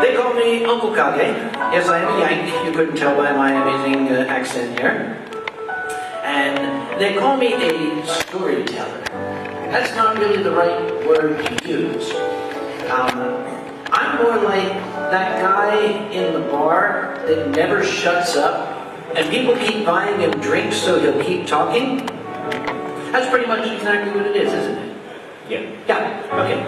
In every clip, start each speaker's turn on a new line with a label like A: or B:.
A: They call me Uncle Kage. Yes, I am a Yank. You couldn't tell by my amazing accent here. And they call me a storyteller. That's not really the right word to use. I'm more like that guy in the bar that never shuts up, and people keep buying him drinks so he'll keep talking. That's pretty much exactly what it is, isn't it? Yeah, okay.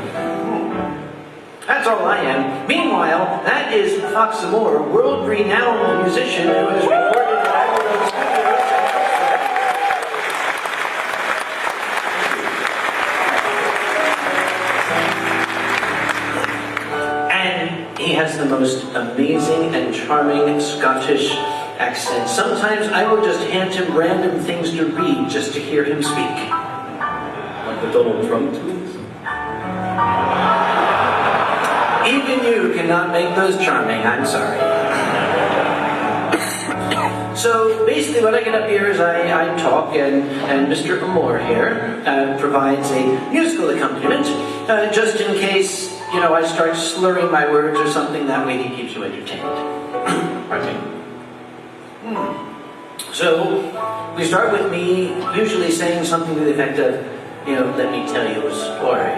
A: That's all I am. Meanwhile, that is Fox Moore, world-renowned musician who has recorded an album of studios. And he has the most amazing and charming Scottish accent. Sometimes I will just hand him random things to read just to hear him speak.
B: Like the Donald Trump tweets?
A: Even you cannot make those charming, I'm sorry. So basically what I get up here is I talk, and Mr. Amor here provides a musical accompaniment, just in case, you know, I start slurring my words or something. That way he keeps you entertained. Okay. So we start with me usually saying something to the effect of, you know, let me tell you a story.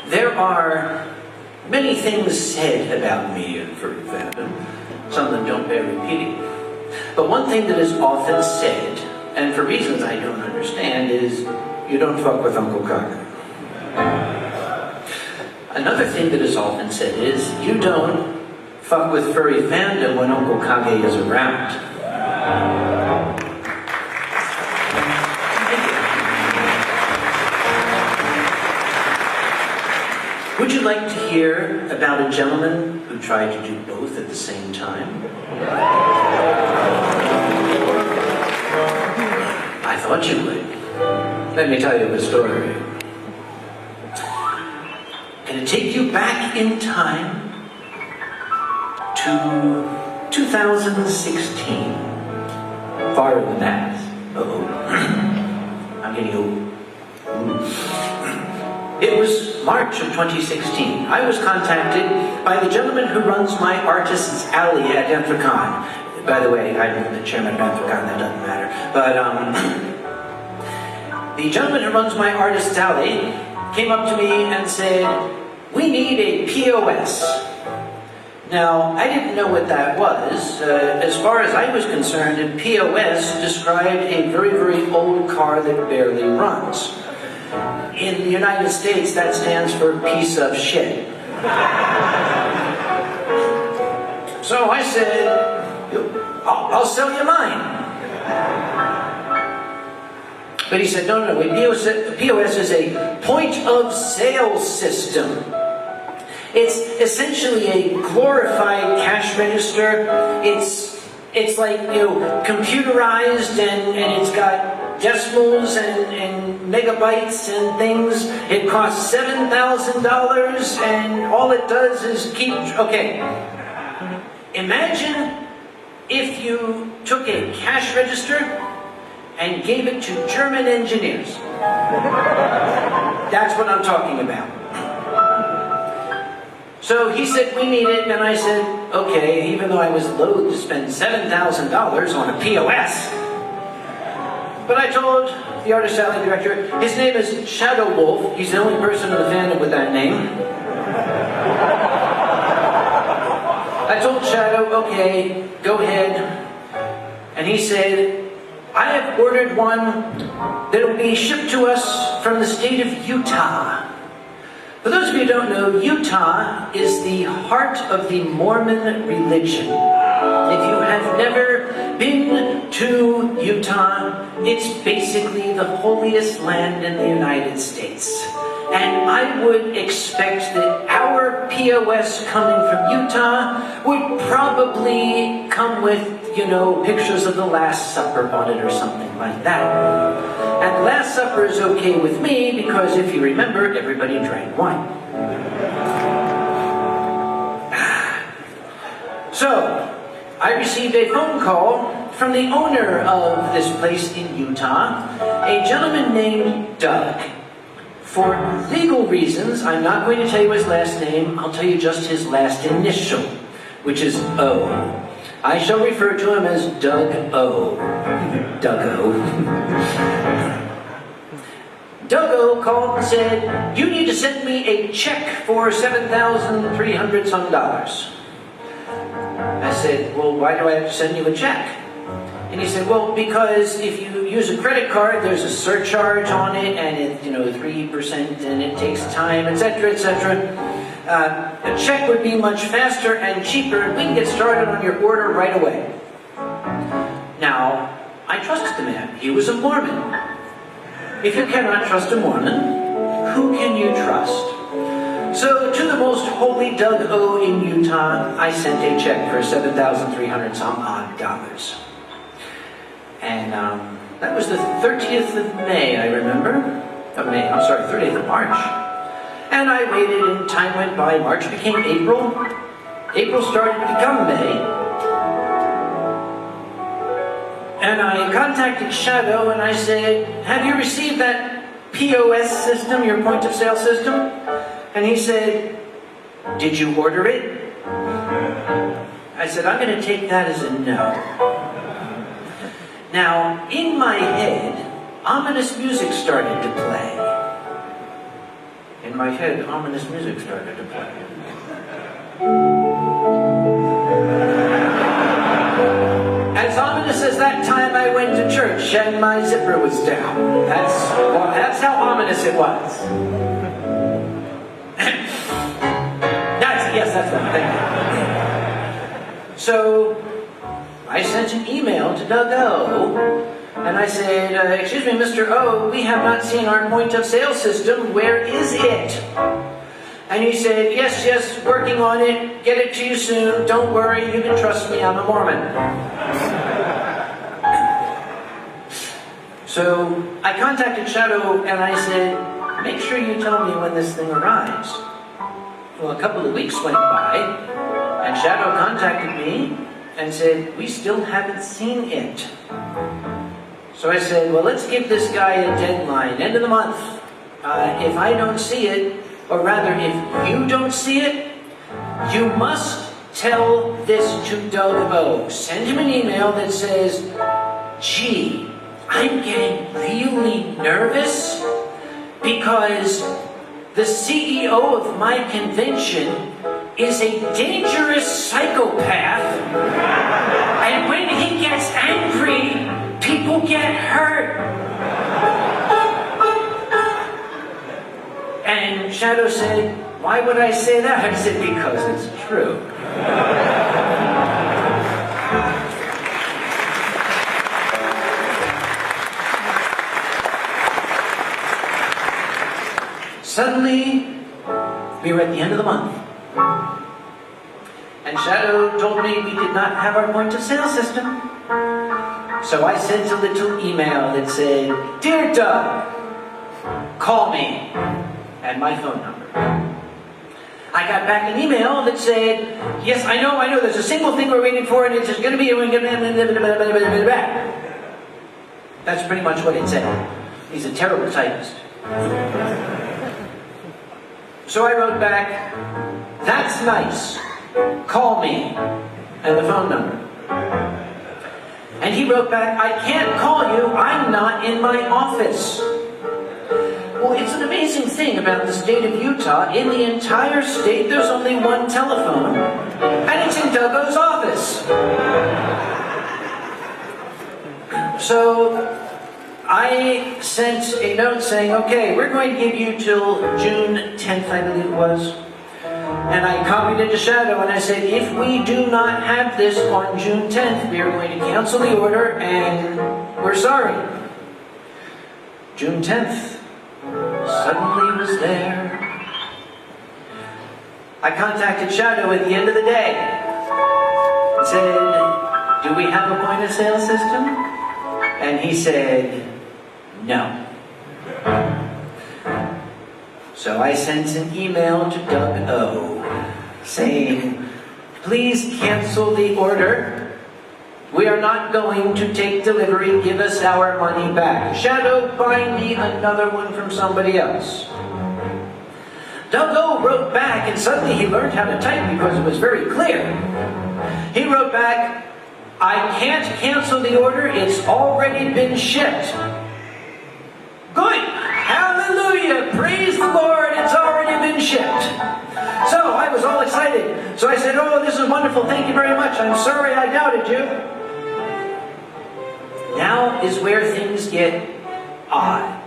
A: There are many things said about me in furry fandom. Some of them don't bear repeating. But one thing that is often said, and for reasons I don't understand, is you don't fuck with Uncle Kage. Another thing that is often said is you don't fuck with furry fandom when Uncle Kage is around. Would you like to hear about a gentleman who tried to do both at the same time? I thought you would. Let me tell you a story. I'm going to take you back in time to 2016. Farther than that. I'm getting old. It was March of 2016. I was contacted by the gentleman who runs my Artist's Alley at Anthrocon. By the way, I'm the chairman of Anthrocon, that doesn't matter. But the gentleman who runs my Artist's Alley came up to me and said, we need a POS. Now, I didn't know what that was. As far as I was concerned, a POS described a very, very old car that barely runs. In the United States, that stands for piece of shit. So I said, I'll sell you mine. But he said, no, a POS is a point of sale system. It's essentially a glorified cash register. It's like, you know, computerized, and it's got decimals and megabytes and things. It costs $7,000, and all it does is keep... Okay. Imagine if you took a cash register and gave it to German engineers. That's what I'm talking about. So he said, we need it, and I said, okay, even though I was loath to spend $7,000 on a POS. But I told the Artist Alley director, his name is Shadow Wolf. He's the only person in the fandom with that name. I told Shadow, okay, go ahead. And he said, I have ordered one that will be shipped to us from the state of Utah. For those of you who don't know, Utah is the heart of the Mormon religion. If you have never been to Utah, it's basically the holiest land in the United States. And I would expect that our POS coming from Utah would probably come with, you know, pictures of the Last Supper on it or something like that. And the Last Supper is okay with me because, if you remember, everybody drank wine. So, I received a phone call from the owner of this place in Utah, a gentleman named Doug. For legal reasons, I'm not going to tell you his last name. I'll tell you just his last initial, which is O. I shall refer to him as Doug O. Doug O. Doug O called and said, you need to send me a check for $7,300 some. I said, well, why do I have to send you a check? And he said, well, because if you use a credit card, there's a surcharge on it, and it's, 3%, and it takes time, etc., etc. A check would be much faster and cheaper, and we can get started on your order right away. Now, I trusted the man. He was a Mormon. If you cannot trust a Mormon, who can you trust? So, to the most holy Doug O in Utah, I sent a check for $7,300 some odd dollars. And that was the 30th of May, I remember. 30th of March. And I waited and time went by. March became April. April started to become May. And I contacted Shadow and I said, have you received that POS system, your point of sale system? And he said, did you order it? I said, I'm going to take that as a no. Now, in my head, ominous music started to play. In my head, ominous music started to play. As ominous as that time I went to church and my zipper was down. That's how ominous it was. That's right. Thank you. So, I sent an email to Doug O, and I said, excuse me, Mr. O, we have not seen our point of sale system. Where is it? And he said, yes, working on it. Get it to you soon. Don't worry, you can trust me, I'm a Mormon. So I contacted Shadow and I said, make sure you tell me when this thing arrives. Well, a couple of weeks went by, and Shadow contacted me and said, we still haven't seen it. So I said, well, let's give this guy a deadline, end of the month. If I don't see it, or rather, if you don't see it, you must tell this to Doug O. Send him an email that says, gee, I'm getting really nervous because the CEO of my convention is a dangerous psychopath, and when he gets angry, people get hurt. And Shadow said, why would I say that? I said, because it's true. Suddenly, we were at the end of the month. And Shadow told me we did not have our point of sale system. So I sent a little email that said, Dear Doug, call me, and my phone number. I got back an email that said, yes, I know, there's a single thing we're waiting for, and it's just going to be... That's pretty much what it said. He's a terrible typist. So I wrote back, that's nice. Call me, and the phone number. And he wrote back, I can't call you, I'm not in my office. Well, it's an amazing thing about the state of Utah. In the entire state, there's only one telephone, and it's in Doug O's office. So I sent a note saying, okay, we're going to give you till June 10th, I believe it was. And I copied it to Shadow and I said, if we do not have this on June 10th, we are going to cancel the order and we're sorry. June 10th suddenly was there. I contacted Shadow at the end of the day and said, do we have a point of sale system? And he said, no. So I sent an email to Doug O saying, please cancel the order. We are not going to take delivery. Give us our money back. Shadow, find me another one from somebody else. Doug O wrote back, and suddenly he learned how to type because it was very clear. He wrote back, "I can't cancel the order, it's already been shipped." Good! Hallelujah! Praise the Lord, it's already been shipped. So I was all excited. So I said, "Oh, this is wonderful, thank you very much. I'm sorry I doubted you." Now is where things get odd.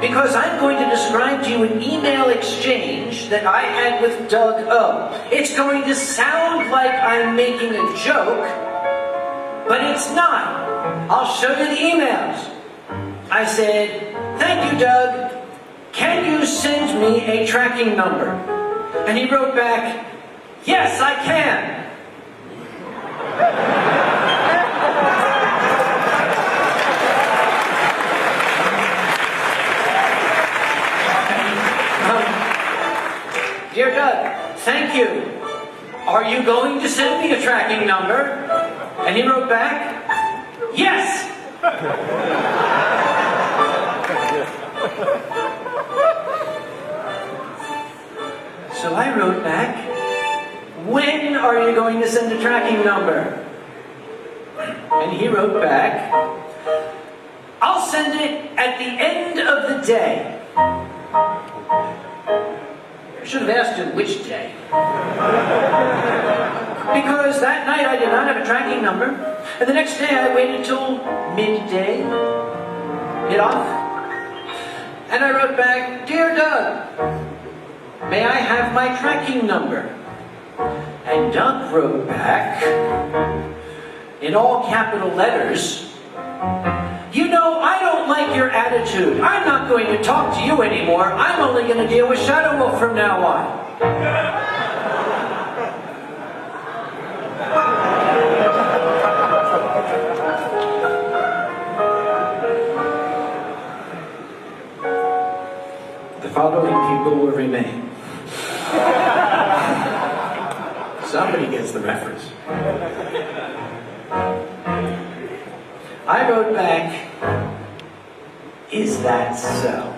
A: Because I'm going to describe to you an email exchange that I had with Doug O. It's going to sound like I'm making a joke, but it's not. I'll show you the emails. I said, "Thank you, Doug. Can you send me a tracking number?" And he wrote back, "Yes, I can." "Dear Doug, thank you. Are you going to send me a tracking number?" And he wrote back, "Yes." So I wrote back, "When are you going to send a tracking number?" And he wrote back, "I'll send it at the end of the day." I should have asked him which day. Because that night I did not have a tracking number. And the next day I waited till midday. Hit off. And I wrote back, "Dear Doug, may I have my tracking number?" And Doug wrote back, in all capital letters, "You know, I don't like your attitude. I'm not going to talk to you anymore. I'm only going to deal with Shadow Wolf from now on." The following people will remain. Somebody gets the reference. I wrote back, "Is that so?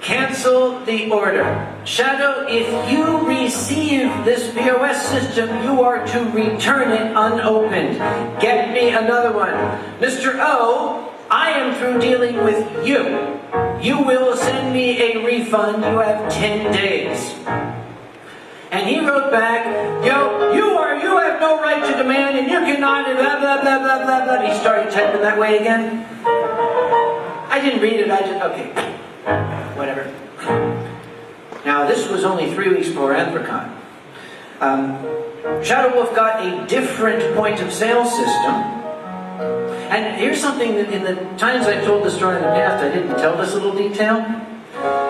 A: Cancel the order. Shadow, if you receive this POS system, you are to return it unopened. Get me another one. Mr. O, I am through dealing with you. You will send me a refund. You have 10 days. And he wrote back, you have no right to demand, and you cannot, blah, blah, blah, blah, blah, blah. He started typing that way again. I didn't read it, okay, whatever. Now, this was only 3 weeks before Anthrocon. Shadow Wolf got a different point of sale system. And here's something that in the times I told the story in the past, I didn't tell this little detail.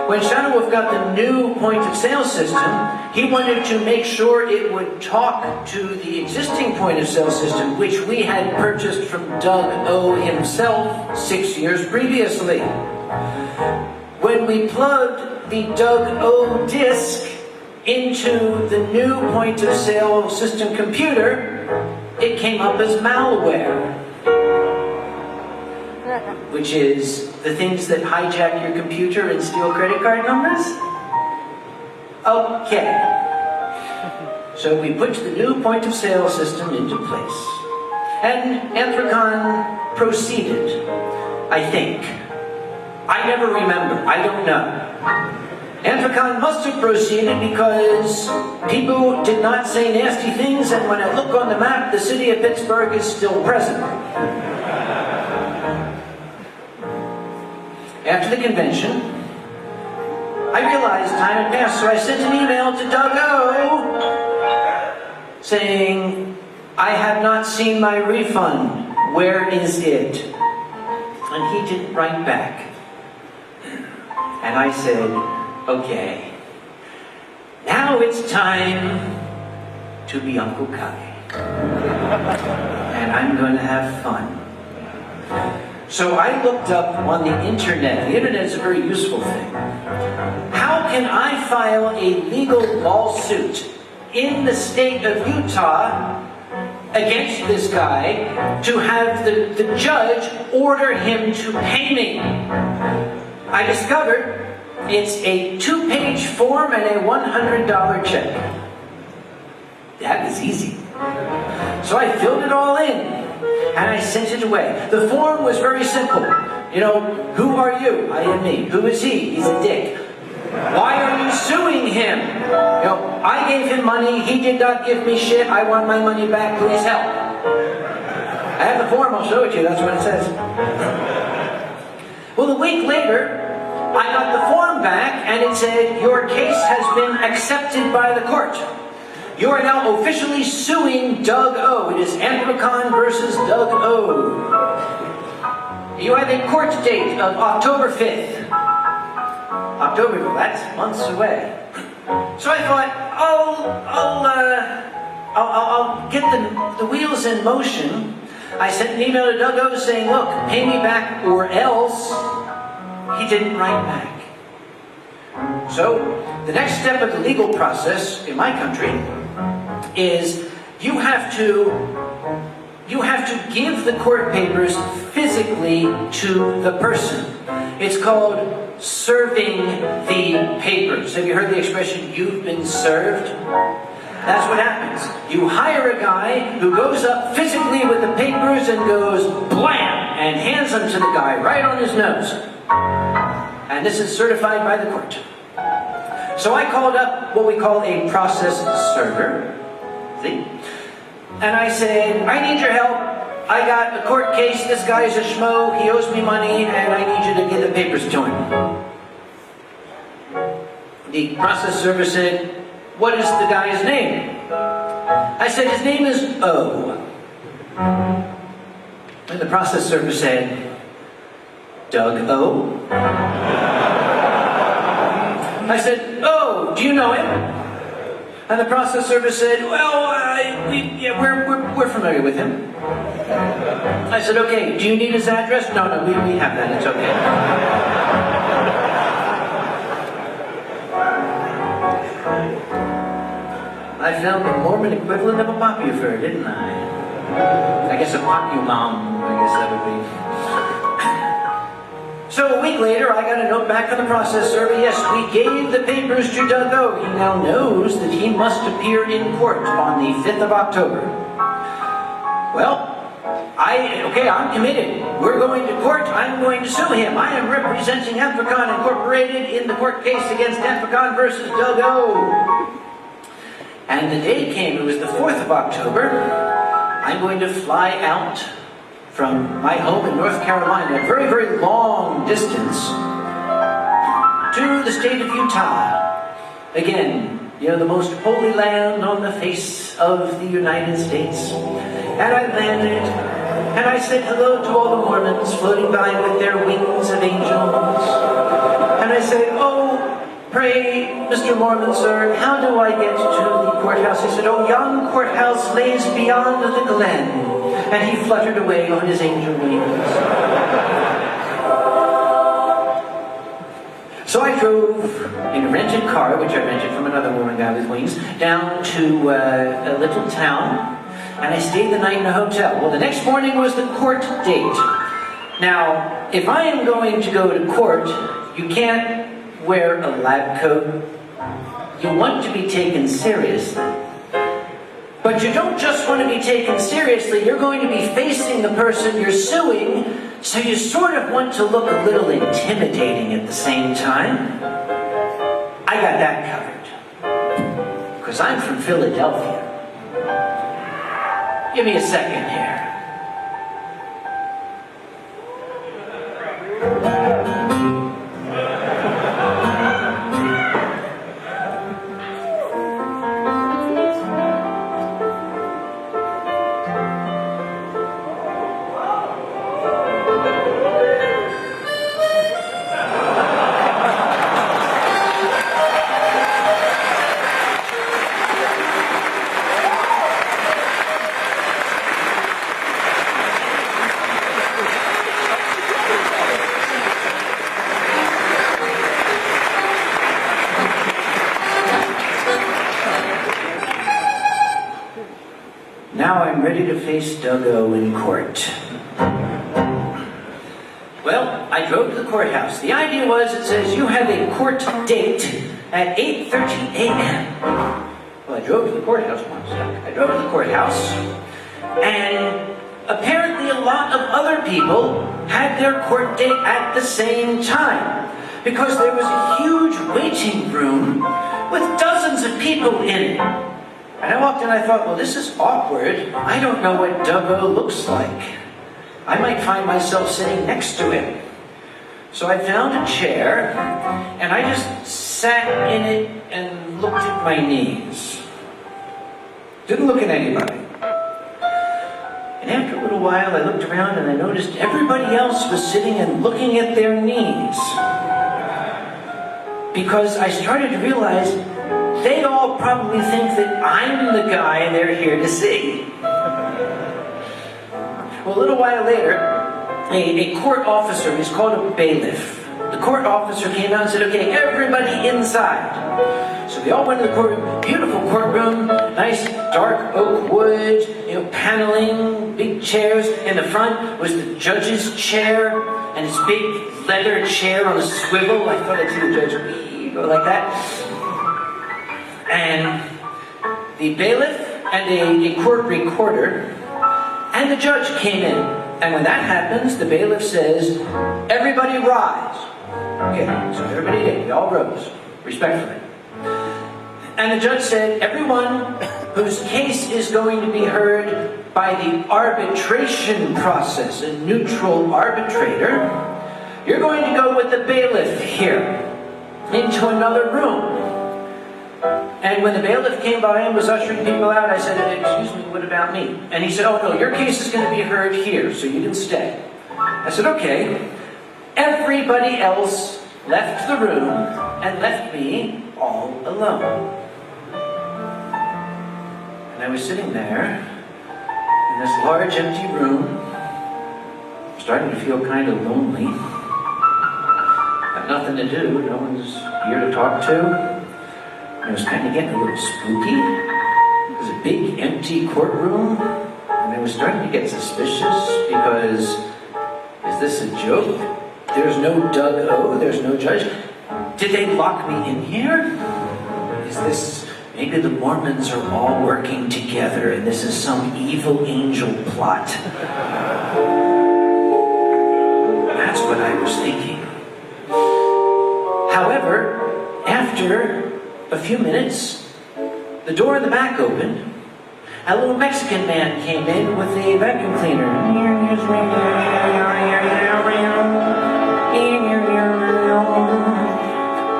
A: When Shadow Wolf got the new point of sale system, he wanted to make sure it would talk to the existing point of sale system, which we had purchased from Doug O himself 6 years previously. When we plugged the Doug O disk into the new point of sale system computer, it came up as malware. Which is the things that hijack your computer and steal credit card numbers? Okay. So we put the new point of sale system into place. And Anthrocon proceeded, I think. I never remember, I don't know. Anthrocon must have proceeded because people did not say nasty things, and when I look on the map, the city of Pittsburgh is still present. After the convention, I realized time had passed, so I sent an email to Doug O saying, "I have not seen my refund. Where is it?" And he didn't write back. And I said, "Okay, now it's time to be Uncle Kage. And I'm going to have fun." So I looked up on the internet. The internet is a very useful thing. How can I file a legal lawsuit in the state of Utah against this guy to have the judge order him to pay me? I discovered It's a 2-page form and a $100 check. That was easy. So I filled it all in, and I sent it away. The form was very simple. You know, who are you? I am me. Who is he? He's a dick. Why are you suing him? You know, I gave him money. He did not give me shit. I want my money back. Please help. I have the form. I'll show it to you. That's what it says. Well, a week later, I got the form back, and it said, your case has been accepted by the court. You are now officially suing Doug O. It is Anthrocon versus Doug O. You have a court date of October 5th. October, that's months away. So I thought, I'll get the wheels in motion. I sent an email to Doug O saying, look, pay me back or else. He didn't write back. So the next step of the legal process in my country is you have to give the court papers physically to the person. It's called serving the papers. Have you heard the expression, you've been served? That's what happens. You hire a guy who goes up physically with the papers and goes blam and hands them to the guy right on his nose. And this is certified by the court. So I called up what we call a process server. See? And I said, I need your help. I got a court case. This guy is a schmo. He owes me money, and I need you to get the papers to him. The process server said, what is the guy's name? I said, his name is O. And the process server said, Doug O? I said, oh, do you know him? And the process server said, well, we're familiar with him. I said, okay, do you need his address? No, we have that, it's okay. I found the Mormon equivalent of a popular, didn't I? I guess a populom, I guess that would be. So a week later, I got a note back from the process server. Yes, we gave the papers to Doug O. He now knows that he must appear in court on the 5th of October. Well, I'm committed. We're going to court. I'm going to sue him. I am representing Anthrocon Incorporated in the court case against Anthrocon versus Doug O. And the day came. It was the 4th of October. I'm going to fly out from my home in North Carolina, a very, very long distance, to the state of Utah. Again, you know, the most holy land on the face of the United States. And I landed, and I said hello to all the Mormons floating by with their wings of angels. And I said, oh, pray, Mr. Mormon, sir, how do I get to the courthouse? He said, oh, yon courthouse lays beyond the glen. And he fluttered away on his angel wings. So I drove in a rented car, which I rented from another Mormon guy with wings, down to a little town, and I stayed the night in a hotel. Well, the next morning was the court date. Now, if I am going to go to court, you can't wear a lab coat. You want to be taken seriously. But you don't just want to be taken seriously, you're going to be facing the person you're suing, so you sort of want to look a little intimidating at the same time. I got that covered. Because I'm from Philadelphia. Give me a second here. Now I'm ready to face Doug O in court. Well, I I drove to the courthouse. The idea was, it says, you have a court date at 8:30 a.m. Well, I drove to the courthouse once. I drove to the courthouse, and apparently a lot of other people had their court date at the same time, because there was a huge waiting room with dozens of people in it. And I walked in and I thought, well, this is awkward. I don't know what Dubbo looks like. I might find myself sitting next to him. So I found a chair, and I just sat in it and looked at my knees. Didn't look at anybody. And after a little while, I looked around and I noticed everybody else was sitting and looking at their knees. Because I started to realize they all probably think that I'm the guy they're here to see. Well, a little while later, a court officer, he's called a bailiff. The court officer came out and said, okay, everybody inside. So we all went to the courtroom, beautiful courtroom, nice dark oak wood, paneling, big chairs. In the front was the judge's chair and his big leather chair on a swivel. I thought I'd see the judge go like that. And the bailiff and a court recorder and the judge came in. And when that happens, the bailiff says, everybody rise. Okay, so everybody did. We all rose, respectfully. And the judge said, everyone whose case is going to be heard by the arbitration process, a neutral arbitrator, you're going to go with the bailiff here into another room. And when the bailiff came by and was ushering people out, I said, excuse me, what about me? And he said, oh no, your case is going to be heard here, so you can stay. I said, okay. Everybody else left the room and left me all alone. And I was sitting there in this large empty room, starting to feel kind of lonely. Got nothing to do, no one's here to talk to. It was kind of getting a little spooky. It was a big empty courtroom, and I was starting to get suspicious because, is this a joke? There's no Doug O, there's no judge. Did they lock me in here? Is this, maybe the Mormons are all working together and this is some evil angel plot? That's what I was thinking. However, after a few minutes, the door in the back opened. A little Mexican man came in with a vacuum cleaner.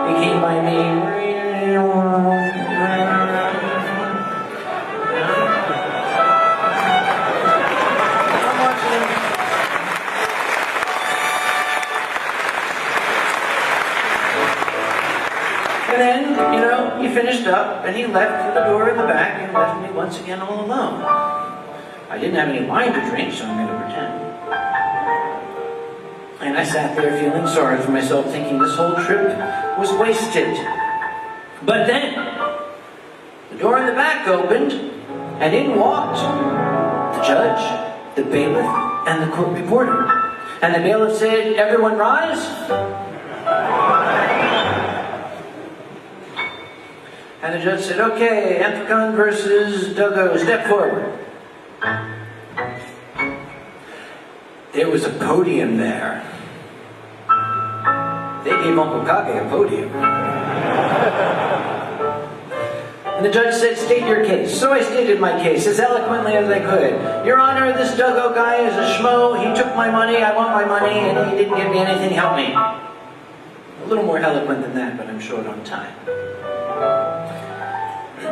A: He came by me. And then, he finished up and he left for the door in the back and left me once again all alone. I didn't have any wine to drink, so I'm going to pretend. And I sat there feeling sorry for myself, thinking this whole trip was wasted. But then, the door in the back opened, and in walked the judge, the bailiff, and the court reporter. And the bailiff said, everyone rise. And the judge said, okay, Anthropon versus Duggo, step forward. There was a podium there. They gave Uncle Kage a podium. And the judge said, state your case. So I stated my case as eloquently as I could. Your Honor, this Duggo guy is a schmo. He took my money, I want my money, and he didn't give me anything, help me. A little more eloquent than that, but I'm short on time.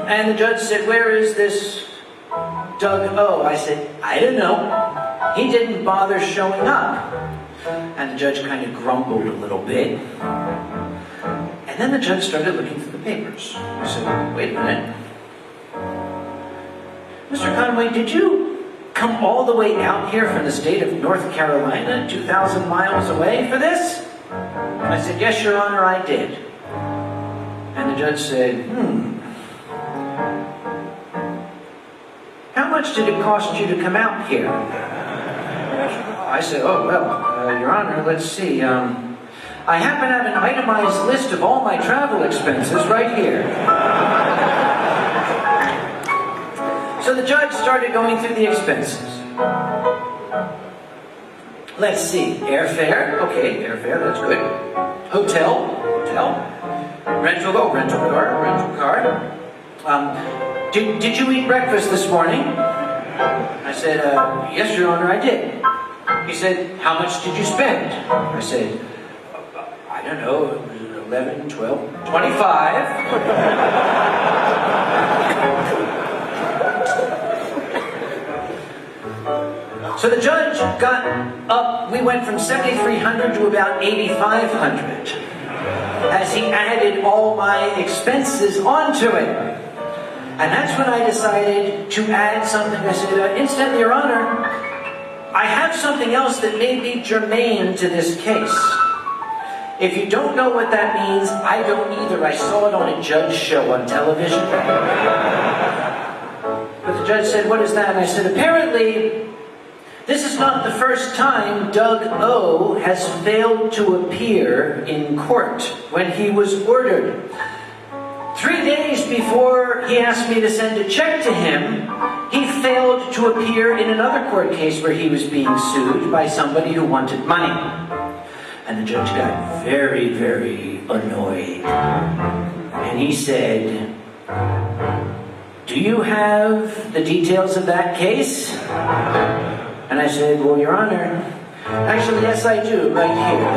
A: And the judge said, where is this Doug O? I said, I don't know. He didn't bother showing up. And the judge kind of grumbled a little bit. And then the judge started looking through the papers. I said, wait a minute. Mr. Conway, did you come all the way out here from the state of North Carolina, 2,000 miles away for this? I said, yes, Your Honor, I did. And the judge said, how much did it cost you to come out here? I said, oh, well, Your Honor, let's see. I happen to have an itemized list of all my travel expenses right here. So the judge started going through the expenses. Let's see. Airfare. Okay, airfare, that's good. Hotel. Rental car. Did you eat breakfast this morning? I said, yes, Your Honor, I did. He said, how much did you spend? I said, I don't know, 11, 12, 25. So the judge got up, we went from 7,300 to about 8,500 as he added all my expenses onto it. And that's when I decided to add something. I said, incidentally, Your Honor, I have something else that may be germane to this case. If you don't know what that means, I don't either. I saw it on a judge show on television. But the judge said, what is that? And I said, apparently, this is not the first time Doug O has failed to appear in court when he was ordered. 3 days before he asked me to send a check to him, he failed to appear in another court case where he was being sued by somebody who wanted money. And the judge got very, very annoyed. And he said, do you have the details of that case? And I said, well, Your Honor, actually, yes, I do, right here.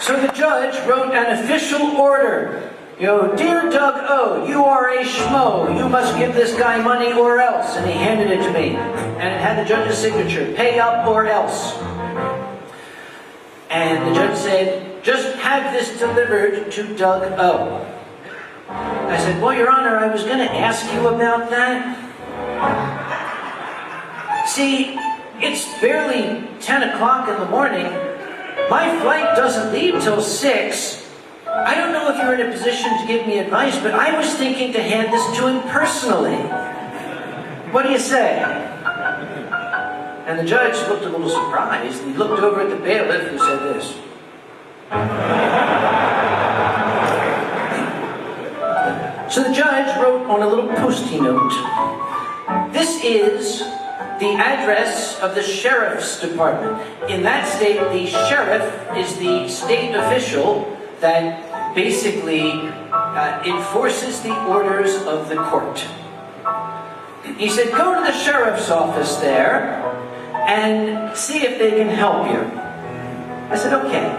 A: So the judge wrote an official order. Dear Doug O, you are a schmo. You must give this guy money or else. And he handed it to me. And it had the judge's signature. Pay up or else. And the judge said, just have this delivered to Doug O. I said, well, Your Honor, I was going to ask you about that. See, it's barely 10 o'clock in the morning. My flight doesn't leave till 6. I don't know if you're in a position to give me advice, but I was thinking to hand this to him personally. What do you say? And the judge looked a little surprised, and he looked over at the bailiff who said this. So the judge wrote on a little post-it note, this is the address of the sheriff's department. In that state, the sheriff is the state official that basically enforces the orders of the court. He said, go to the sheriff's office there and see if they can help you. I said, okay.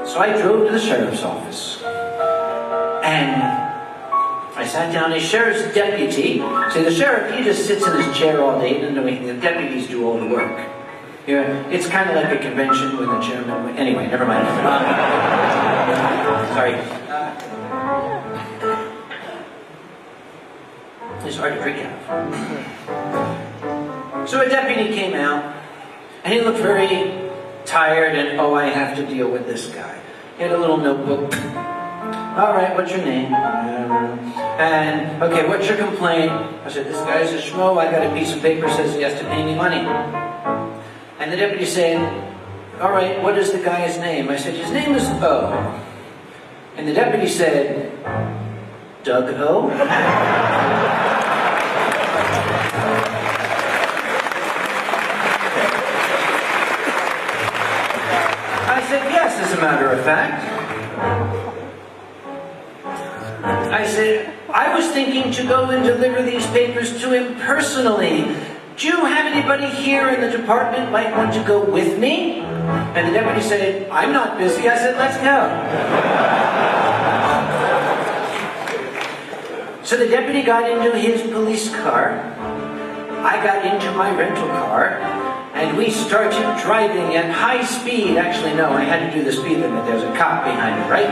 A: So I drove to the sheriff's office. And I sat down. A sheriff's deputy. See, the sheriff, he just sits in his chair all day and the deputies do all the work. It's kind of like a convention when the chairman... Anyway, never mind. Sorry. It's hard to drink out. So a deputy came out, and he looked very tired, and, oh, I have to deal with this guy. He had a little notebook. All right, what's your name? And, okay, what's your complaint? I said, this guy's a schmo. I got a piece of paper that says he has to pay me money. And the deputy said, all right, what is the guy's name? I said, his name is O. And the deputy said, Doug O? I said, yes, as a matter of fact. I said, I was thinking to go and deliver these papers to him personally. Do you have anybody here in the department might want to go with me? And the deputy said, I'm not busy. I said, let's go. So the deputy got into his police car. I got into my rental car. And we started driving at high speed. Actually, no, I had to do the speed limit. There's a cop behind me, right?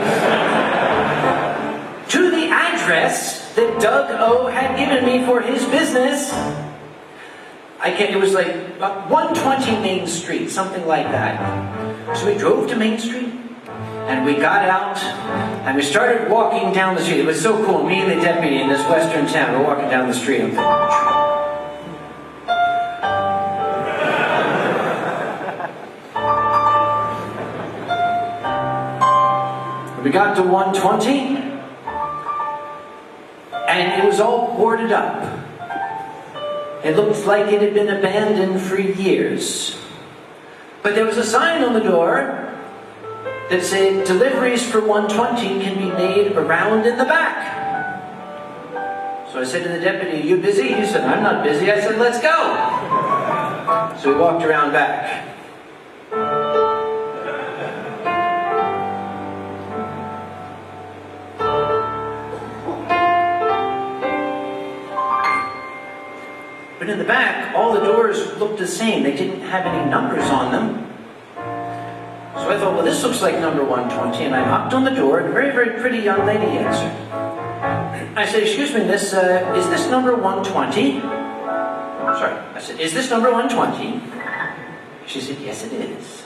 A: To the address that Doug O had given me for his business. It was like 120 Main Street, something like that. So we drove to Main Street, And we got out, and we started walking down the street. It was so cool. Me and the deputy in this western town were walking down the street. I'm thinking, we got to 120, and it was all boarded up. It looked like it had been abandoned for years. But there was a sign on the door that said, deliveries for 120 can be made around in the back. So I said to the deputy, are you busy? He said, I'm not busy. I said, let's go. So we walked around back. But in the back, all the doors looked the same. They didn't have any numbers on them. So I thought, well, this looks like number 120. And I knocked on the door, and a very, very pretty young lady answered. I said, excuse me, is this number 120? Sorry. I said, is this number 120? She said, yes, it is.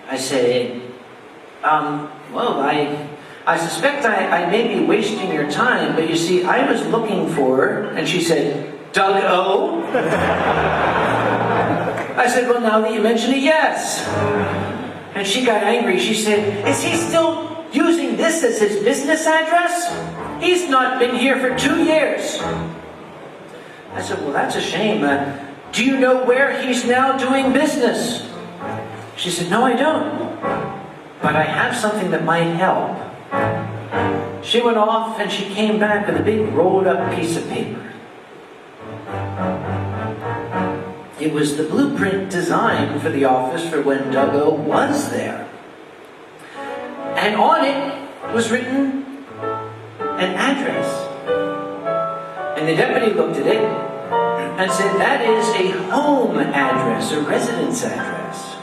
A: I said, well, I suspect I may be wasting your time, but you see, I was looking for, and she said, Doug O? I said, well, now that you mention it, yes. And she got angry. She said, is he still using this as his business address? He's not been here for 2 years. I said, well, that's a shame. Do you know where he's now doing business? She said, no, I don't. But I have something that might help. She went off and she came back with a big rolled up piece of paper. It was the blueprint design for the office for when Doug O was there. And on it was written an address. And the deputy looked at it and said, that is a home address, a residence address.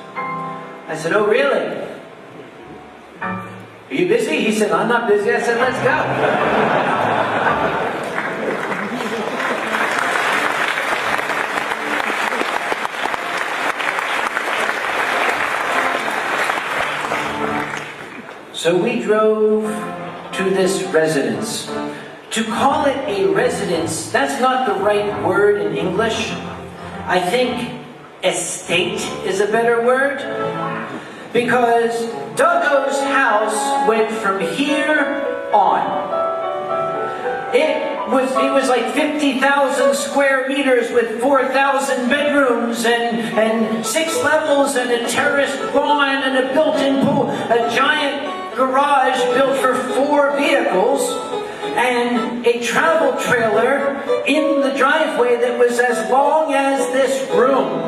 A: I said, oh, really? Are you busy? He said, I'm not busy. I said, let's go. So we drove to this residence. To call it a residence, that's not the right word in English. I think estate is a better word. Because Doug O's house went from here on. It was like 50,000 square meters with 4,000 bedrooms and 6 levels and a terraced lawn and a built-in pool, a giant garage built for 4 vehicles, and a travel trailer in the driveway that was as long as this room.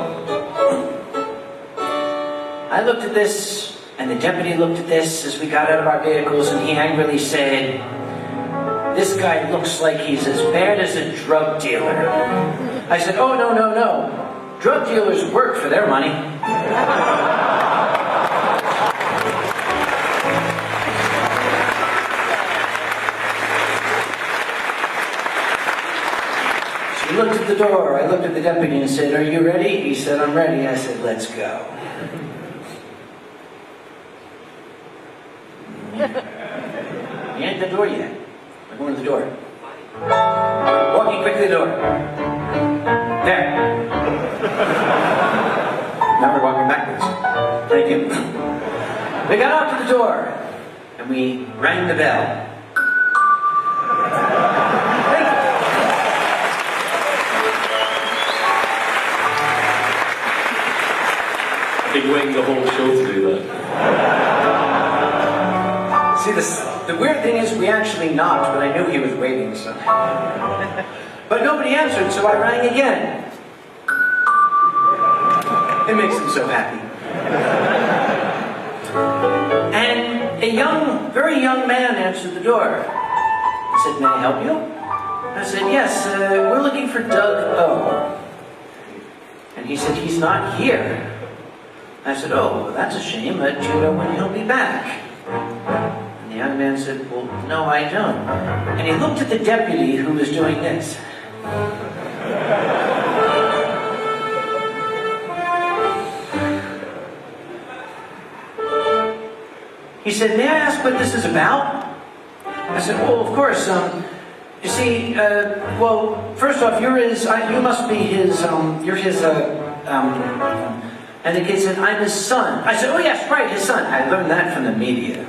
A: I looked at this, and the deputy looked at this as we got out of our vehicles, and he angrily said, this guy looks like he's as bad as a drug dealer. I said, oh, no, no, no. Drug dealers work for their money. He looked at the door. I looked at the deputy and said, are you ready? He said, I'm ready. I said, let's go. He ain't at the door yet. I'm going to the door. Walking quickly to the door. There. Now we're walking backwards. Thank you. We got out to the door and we rang the bell.
B: I've been waiting the whole show to do that.
A: See, the weird thing is we actually knocked, but I knew he was waiting, so. But nobody answered, so I rang again. It makes him so happy. And a very young man answered the door. He said, may I help you? I said, yes, we're looking for Doug O. And he said, he's not here. I said, oh, well, that's a shame, but do you know when he'll be back? And the young man said, well, no, I don't. And he looked at the deputy who was doing this. He said, may I ask what this is about? I said, well, of course. You see, well, first off, you must be his, you're his, and the kid said, I'm his son. I said, oh yes, right, his son. I learned that from the media.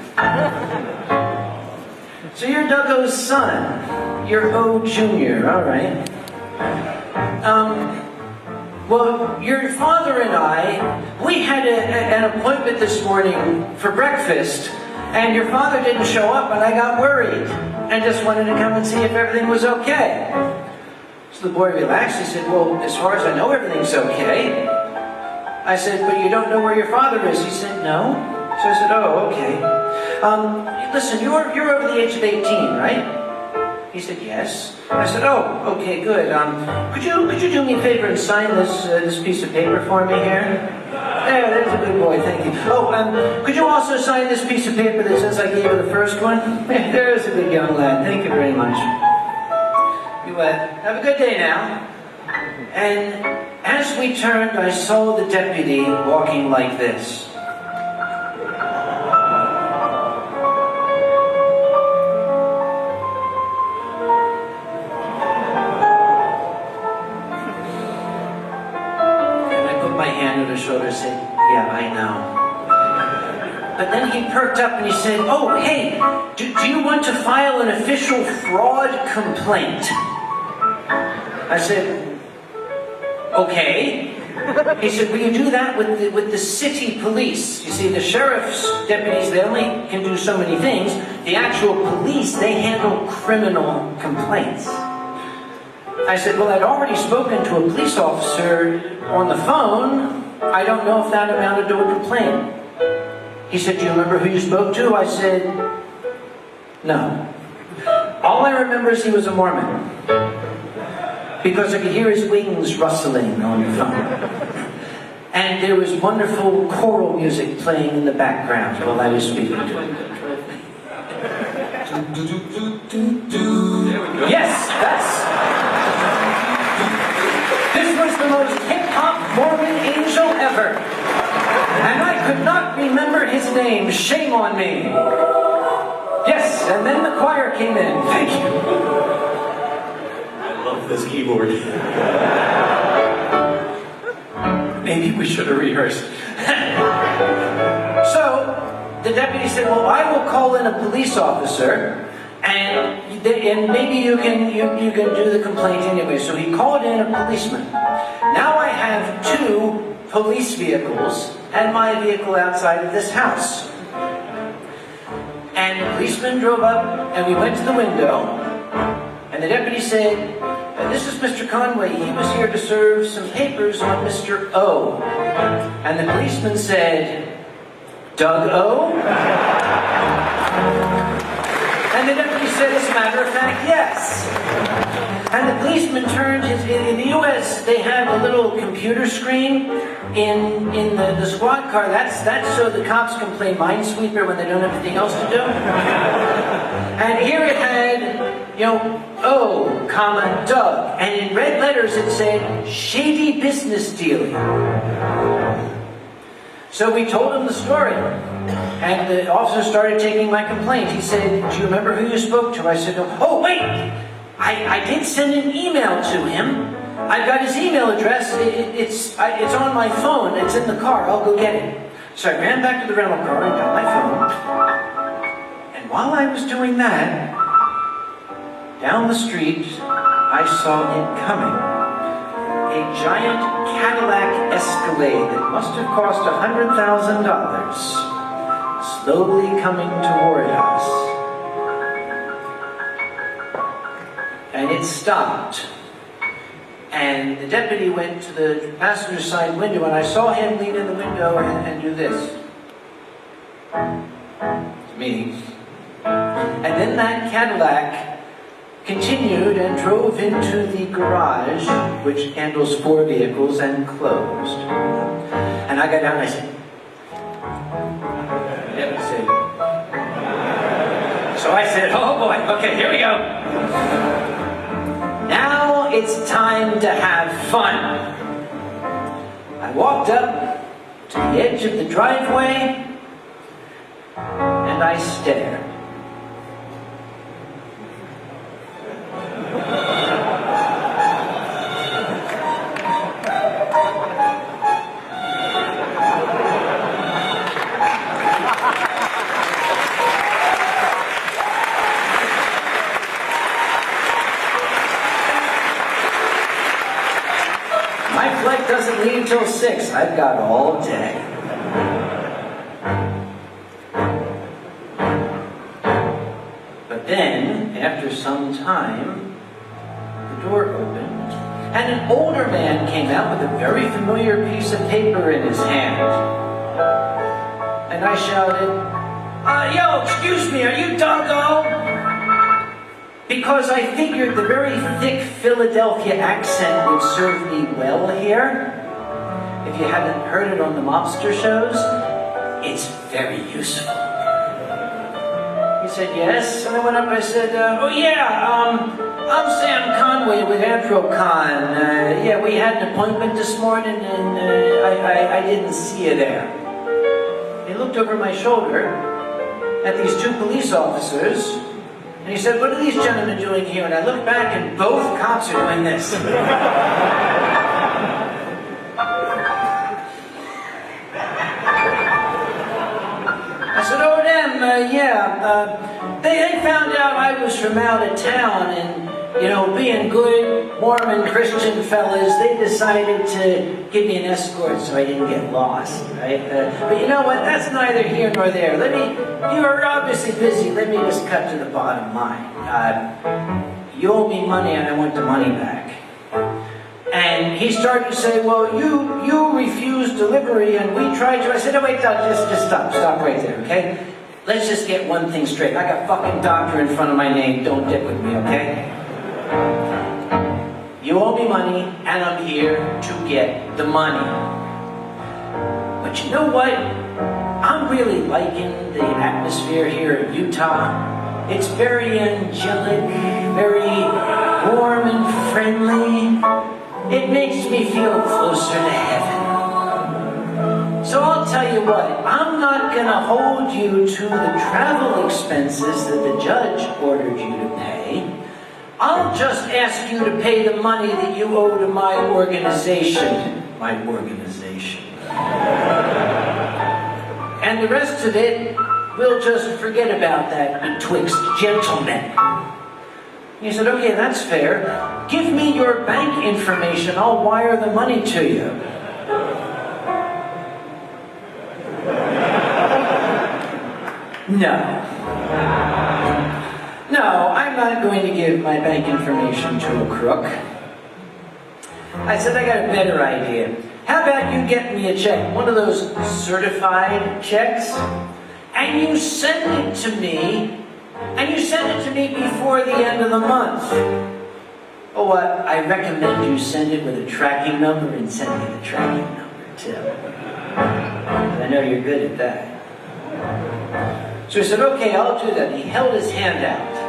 A: So you're Duggo's son. You're O Jr., all right. Well, your father and I, we had an appointment this morning for breakfast, and your father didn't show up, and I got worried, and just wanted to come and see if everything was okay. So the boy relaxed. He said, well, as far as I know, everything's okay. I said, but you don't know where your father is? He said, no. So I said, oh, okay. Listen, you're over the age of 18, right? He said, yes. I said, oh, okay, good. Could you do me a favor and sign this piece of paper for me here? There, there's a good boy, thank you. Oh, could you also sign this piece of paper that says I gave you the first one? There's a good young lad, thank you very much. You have a good day now. And as we turned, I saw the deputy walking like this. On his shoulder said, yeah, I know. But then he perked up and he said, oh, hey, do you want to file an official fraud complaint? I said, okay. He said, will you do that with the city police? You see, the sheriff's deputies, they only can do so many things. The actual police, they handle criminal complaints. I said, well, I'd already spoken to a police officer on the phone. I don't know if that amounted to a complaint. He said, do you remember who you spoke to? I said, no. All I remember is he was a Mormon, because I could hear his wings rustling on the phone. And there was wonderful choral music playing in the background while I was speaking to him. Yes, this was the most hip-hop Mormon angel ever. And I could not remember his name. Shame on me. Yes, and then the choir came in. Thank you.
B: I love this keyboard.
A: Maybe we should have rehearsed. So, the deputy said, well, I will call in a police officer, and maybe you can do the complaint anyway. So he called in a policeman. Now I have 2 police vehicles and my vehicle outside of this house. And the policeman drove up, and we went to the window, and the deputy said, this is Mr. Conway. He was here to serve some papers on Mr. O. And the policeman said, Doug O? And the deputy said, as a matter of fact, yes. And the policeman turned in the U.S., they have a little computer screen in the squad car. That's so the cops can play Minesweeper when they don't have anything else to do. And here it had, O, comma, Doug. And in red letters it said, shady business dealing. So we told him the story. And the officer started taking my complaint. He said, do you remember who you spoke to? I said, oh, wait! I did send an email to him. I've got his email address. It's on my phone. It's in the car. I'll go get it. So I ran back to the rental car and got my phone. And while I was doing that, down the street, I saw it coming. A giant Cadillac Escalade that must have cost $100,000, slowly coming toward us. And it stopped. And the deputy went to the passenger side window, and I saw him lean in the window and do this. To me. And then that Cadillac continued and drove into the garage, which handles 4 vehicles, and closed. And I got down and I said, so I said, oh boy, okay, here we go. Now it's time to have fun. I walked up to the edge of the driveway, and I stared. My flight doesn't leave till 6. I've got all day. But then, after some time, the door opened, and an older man came out with a very familiar piece of paper in his hand. And I shouted, yo, excuse me, are you Doggo? Because I figured the very thick Philadelphia accent would serve me well here. If you haven't heard it on the mobster shows, it's very useful. He said, yes. And I went up and I said, I'm Sam Conway with Anthrocon. Yeah, we had an appointment this morning and I didn't see you there. He looked over my shoulder at these two police officers and he said, what are these gentlemen doing here? And I looked back and both cops are doing this. I said, oh, them, they found out I was from out of town and, being good Mormon Christian fellas, they decided to give me an escort so I didn't get lost, right? But you know what? That's neither here nor there. You are obviously busy. Let me just cut to the bottom line. You owe me money and I want the money back. And he started to say, well, you refused delivery and we tried to. I said, oh, wait, just stop right there, okay? Let's just get one thing straight. I got fucking doctor in front of my name. Don't dick with me, okay? You owe me money, and I'm here to get the money. But you know what? I'm really liking the atmosphere here in Utah. It's very angelic, very warm and friendly. It makes me feel closer to heaven. So I'll tell you what, I'm not going to hold you to the travel expenses that the judge ordered you to pay. I'll just ask you to pay the money that you owe to my organization. My organization. And the rest of it, we'll just forget about that betwixt gentlemen. He said, okay, that's fair. Give me your bank information. I'll wire the money to you. No, I'm not going to give my bank information to a crook. I said, I got a better idea. How about you get me a check, one of those certified checks, and you send it to me, before the end of the month. Oh, I recommend you send it with a tracking number and send me the tracking number, too. I know you're good at that. So he said, okay, I'll do that. He held his hand out.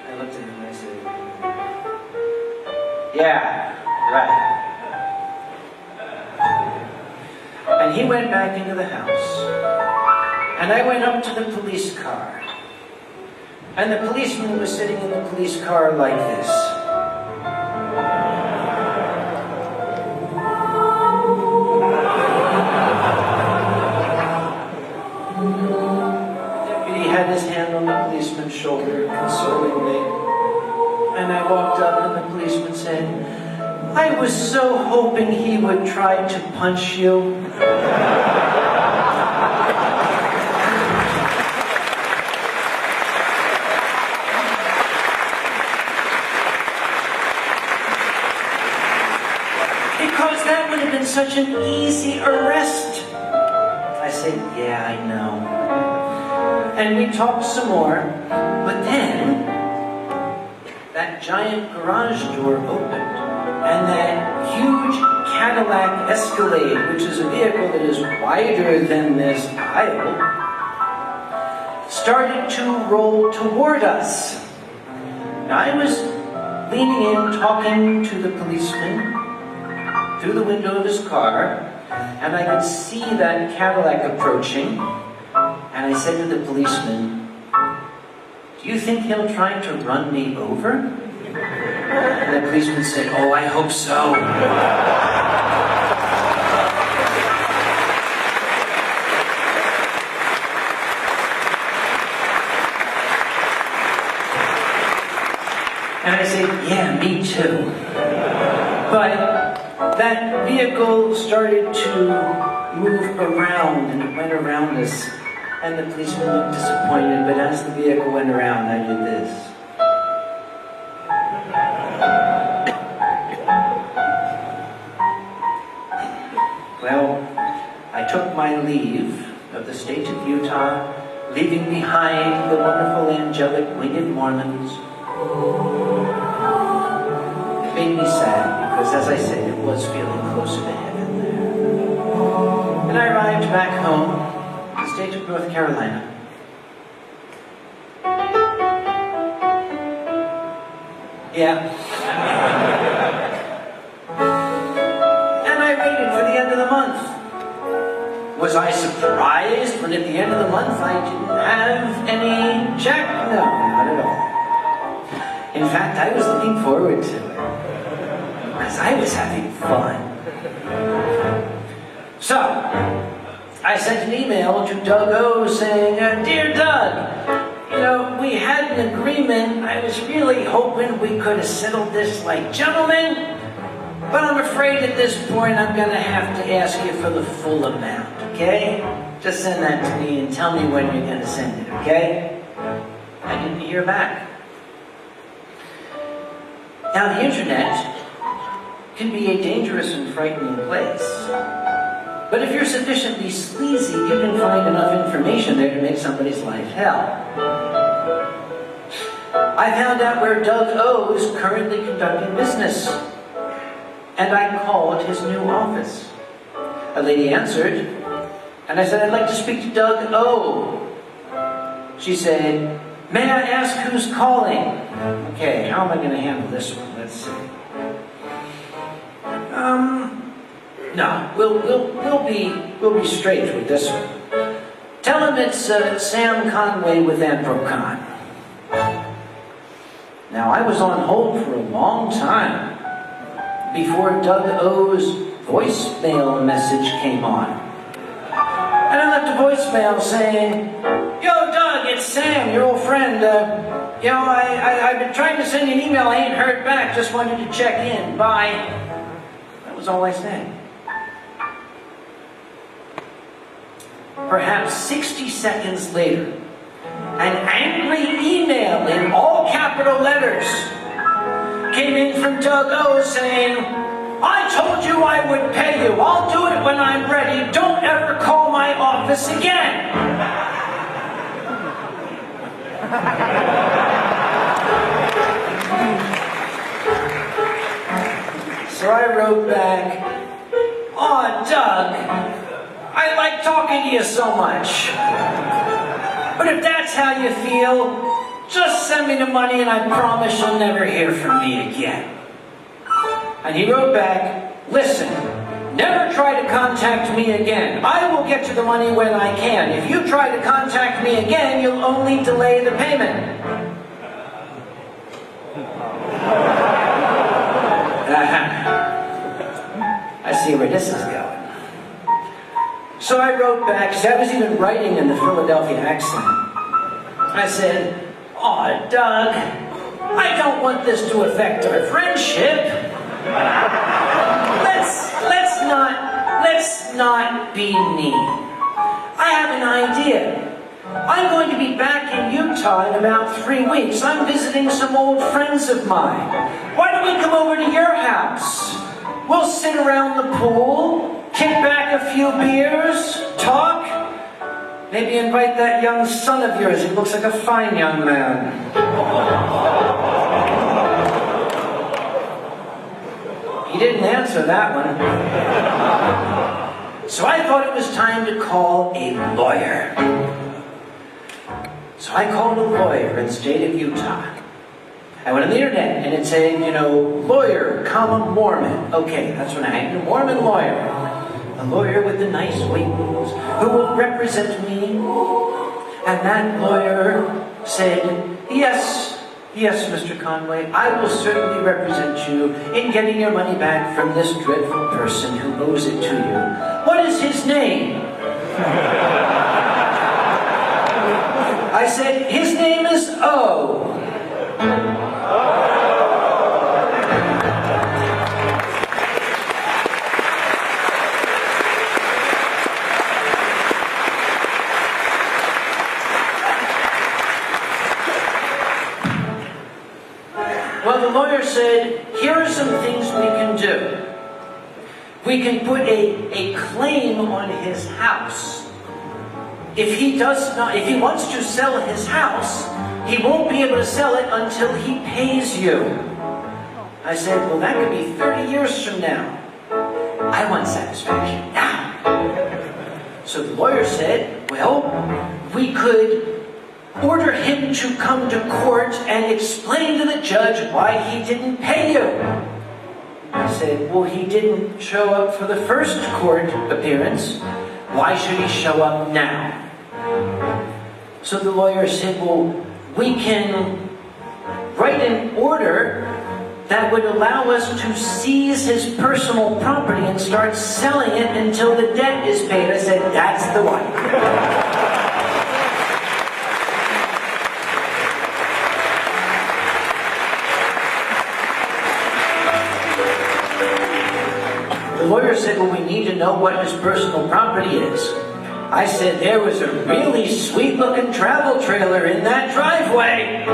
A: I looked at him and I said, yeah, right. And he went back into the house. And I went up to the police car. And the policeman was sitting in the police car like this. The deputy had his hand on the policeman's shoulder, consolingly. And I walked up and the policeman said, I was so hoping he would try to punch you. Because that would have been such an easy arrest. I said, yeah, I know. And we talked some more, but then that giant garage door opened, and that huge Cadillac Escalade, which is a vehicle that is wider than this aisle, started to roll toward us. Now, I was leaning in, talking to the policeman through the window of his car, and I could see that Cadillac approaching, And I said to the policeman, "Do you think he'll try to run me over?" And the policeman said, "Oh, I hope so." And I said, "Yeah, me too." But that vehicle started to move around, and it went around us. And the policeman looked disappointed, but as the vehicle went around, I did this. Well, I took my leave of the state of Utah, leaving behind the wonderful angelic winged Mormons. It made me sad because, as I said, it was feeling closer to heaven there. And I arrived back home, the state of North Carolina. Yeah. And I waited for the end of the month. Was I surprised when at the end of the month I didn't have any check? No, not at all. In fact, I was looking forward to it, because I was having fun. So, I sent an email to Doug O saying, "Dear Doug, we had an agreement. I was really hoping we could have settled this like gentlemen, but I'm afraid at this point I'm going to have to ask you for the full amount, okay? Just send that to me and tell me when you're going to send it, okay?" I didn't hear back. Now, the internet can be a dangerous and frightening place. But if you're sufficiently sleazy, you can find enough information there to make somebody's life hell. I found out where Doug O is currently conducting business, and I called his new office. A lady answered, and I said, "I'd like to speak to Doug O." She said, "May I ask who's calling?" Okay, how am I going to handle this one? Let's see. No, we'll be straight with this one. Tell him it's Sam Conway with Anthrocon. Now, I was on hold for a long time before Doug O's voicemail message came on. And I left a voicemail saying, "Yo, Doug, it's Sam, your old friend. I've been trying to send you an email. I ain't heard back. Just wanted to check in. Bye." That was all I said. Perhaps 60 seconds later, an angry email in all capital letters came in from Doug O saying, "I told you I would pay you. I'll do it when I'm ready. Don't ever call my office again." So I wrote back, "Aw, Doug, I like talking to you so much. But if that's how you feel, just send me the money and I promise you'll never hear from me again." And he wrote back, "Listen, never try to contact me again. I will get you the money when I can. If you try to contact me again, you'll only delay the payment." I see where this is going. So I wrote back, because I was even writing in the Philadelphia accent. I said, "Aw, Doug, I don't want this to affect our friendship. Let's not be mean. I have an idea. I'm going to be back in Utah in about 3 weeks. I'm visiting some old friends of mine. Why don't we come over to your house? We'll sit around the pool, kick back a few beers, talk. Maybe invite that young son of yours. He looks like a fine young man." He didn't answer that one. So I thought it was time to call a lawyer. So I called a lawyer in the state of Utah. I went on the internet and it said, lawyer, Mormon. Okay, that's what I need, a Mormon lawyer. A lawyer with the nice wings who will represent me And that lawyer said, yes, Mr. Conway, I will certainly represent you in getting your money back from this dreadful person who owes it to you. What is his name? I said, his name is O. Well, the lawyer said, here are some things we can do. We can put a claim on his house. If he wants to sell his house, he won't be able to sell it until he pays you. I said, well, that could be 30 years from now. I want satisfaction now. So the lawyer said, well, we could order him to come to court and explain to the judge why he didn't pay you. I said, well, he didn't show up for the first court appearance. Why should he show up now? So the lawyer said, well, we can write an order that would allow us to seize his personal property and start selling it until the debt is paid. I said, that's the one. The lawyer said, well, we need to know what his personal property is. I said, there was a really sweet-looking travel trailer in that driveway.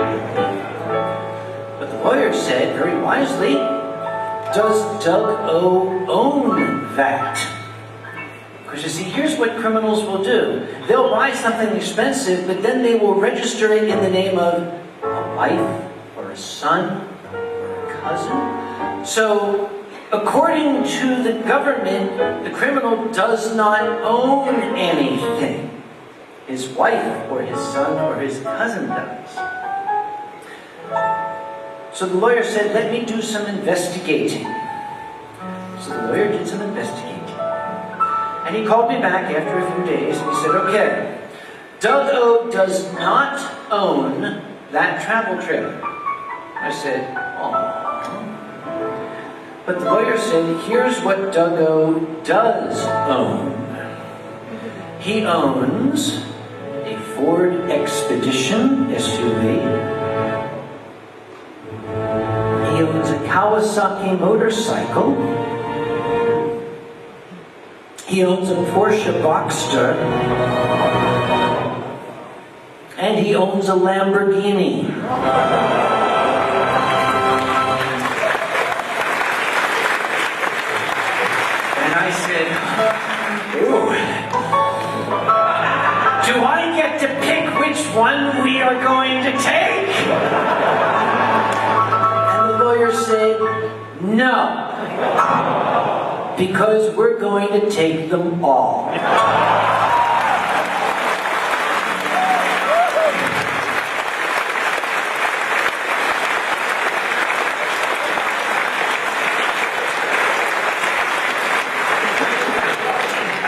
A: But the lawyer said, very wisely, does Doug O own that? Because you see, here's what criminals will do. They'll buy something expensive, but then they will register it in the name of a wife, or a son, or a cousin. So, according to the government, the criminal does not own anything. His wife, or his son, or his cousin does. So the lawyer said, let me do some investigating. So the lawyer did some investigating. And he called me back after a few days, and he said, okay, Doug O does not own that travel trailer. I said, oh. But the lawyer said, here's what Doug O does own. He owns a Ford Expedition SUV. He owns a Kawasaki motorcycle. He owns a Porsche Boxster. And he owns a Lamborghini. I said, ooh, do I get to pick which one we are going to take? And the lawyer said, no, because we're going to take them all.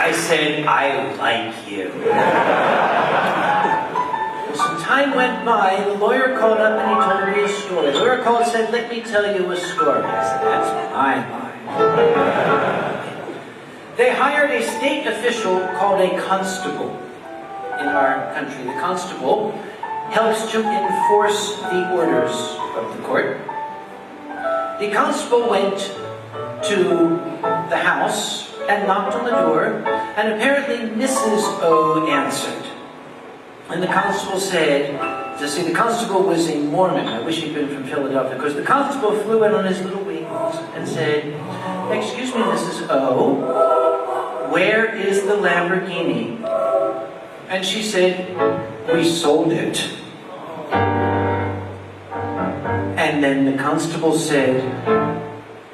A: I said, I like you. Some time went by, the lawyer called up and he told me a story. The lawyer called and said, let me tell you a story. I said, that's my line. They hired a state official called a constable in our country. The constable helps to enforce the orders of the court. The constable went to the house and knocked on the door, and apparently Mrs. O answered. And the constable said, see, the constable was a Mormon. I wish he'd been from Philadelphia, because the constable flew in on his little wings and said, excuse me, Mrs. O, where is the Lamborghini? And she said, we sold it. And then the constable said,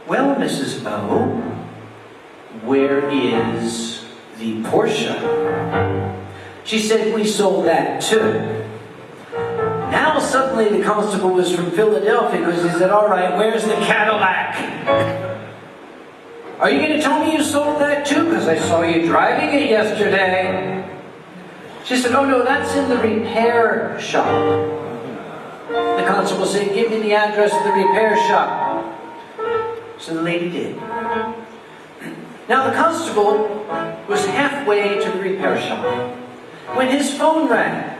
A: well, Mrs. O, where is the Porsche? She said, we sold that too. Now suddenly the constable was from Philadelphia, because he said, all right, where's the Cadillac? Are you going to tell me you sold that too? Because I saw you driving it yesterday. She said, oh no, that's in the repair shop. The constable said, give me the address of the repair shop. So the lady did. Now the constable was halfway to the repair shop when his phone rang.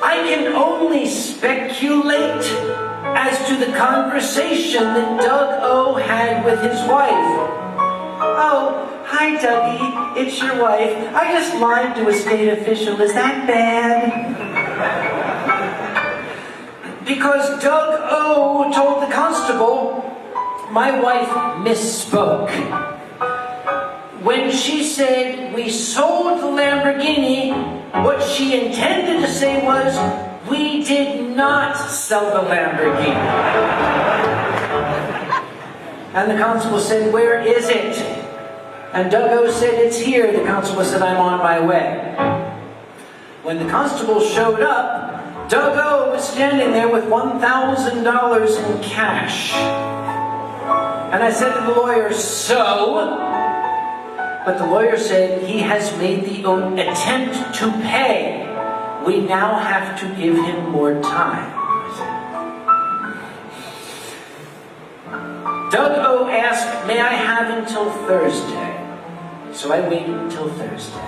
A: I can only speculate as to the conversation that Doug O had with his wife. Oh, hi Dougie, it's your wife. I just lied to a state official. Is that bad? Because Doug O told the constable, my wife misspoke. When she said we sold the Lamborghini, what she intended to say was, we did not sell the Lamborghini. And the constable said, where is it? And Doug O said, it's here. The constable said, I'm on my way. When the constable showed up, Doug O was standing there with $1,000 in cash. And I said to the lawyer, so? But the lawyer said, he has made the attempt to pay. We now have to give him more time. Doug O asked, may I have until Thursday? So I waited until Thursday.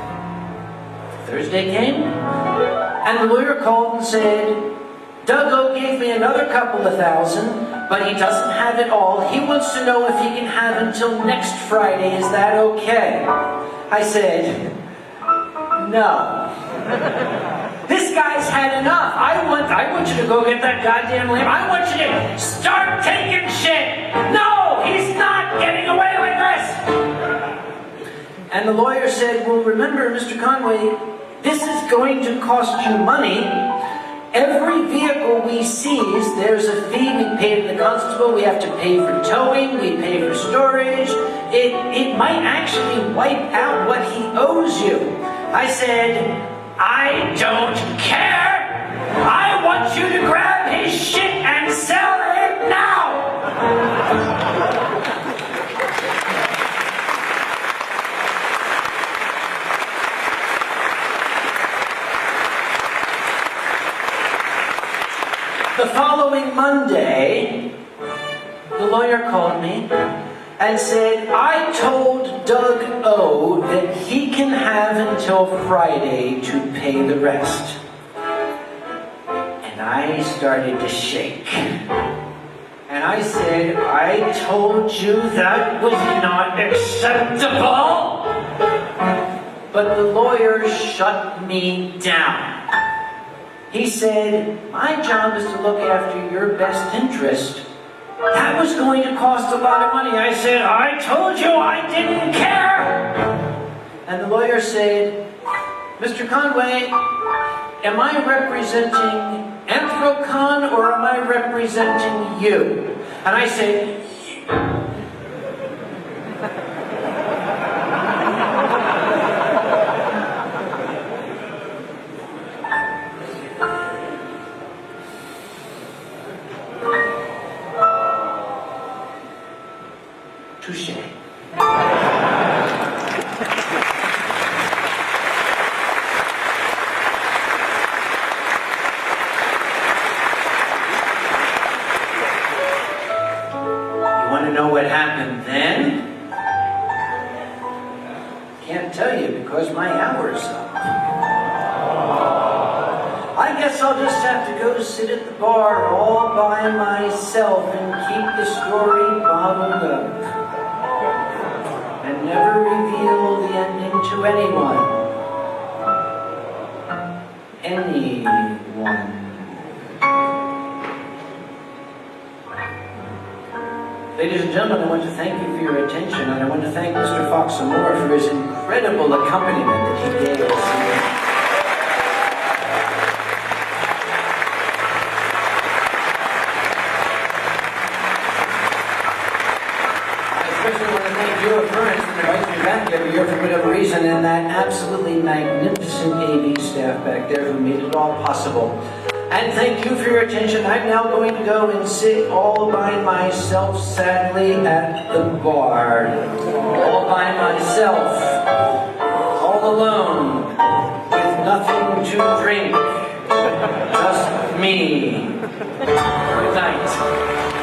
A: Thursday came, and the lawyer called and said, Doug O gave me another couple of $1,000, but he doesn't have it all. He wants to know if he can have until next Friday. Is that okay? I said, no. This guy's had enough. I want you to go get that goddamn lamb. I want you to start taking shit. No, he's not getting away with this. And the lawyer said, well, remember, Mr. Conway, this is going to cost you money. Every vehicle we seize, there's a fee. We pay to the constable. We have to pay for towing. We pay for storage. It might actually wipe out what he owes you. I said, I don't care. I want you to grab his shit and sell it now. The following Monday, the lawyer called me and said, I told Doug O that he can have until Friday to pay the rest. And I started to shake. And I said, I told you that was not acceptable. But the lawyer shut me down. He said, my job is to look after your best interest. That was going to cost a lot of money. I said, I told you I didn't care. And the lawyer said, Mr. Conway, am I representing Anthrocon or am I representing you? And I said, touche. You want to know what happened then? Can't tell you because my hour's up. I guess I'll just have to go sit at the bar all by myself and keep the story bottled up. And never reveal the ending to anyone. Anyone. Ladies and gentlemen, I want to thank you for your attention, and I want to thank Mr. Fox some more for his incredible accompaniment that he gave us. Eurofurence invites me back every year for whatever reason, and that absolutely magnificent AV staff back there who made it all possible. And thank you for your attention. I'm now going to go and sit all by myself, sadly, at the bar. All by myself. All alone. With nothing to drink. Just me. Good night.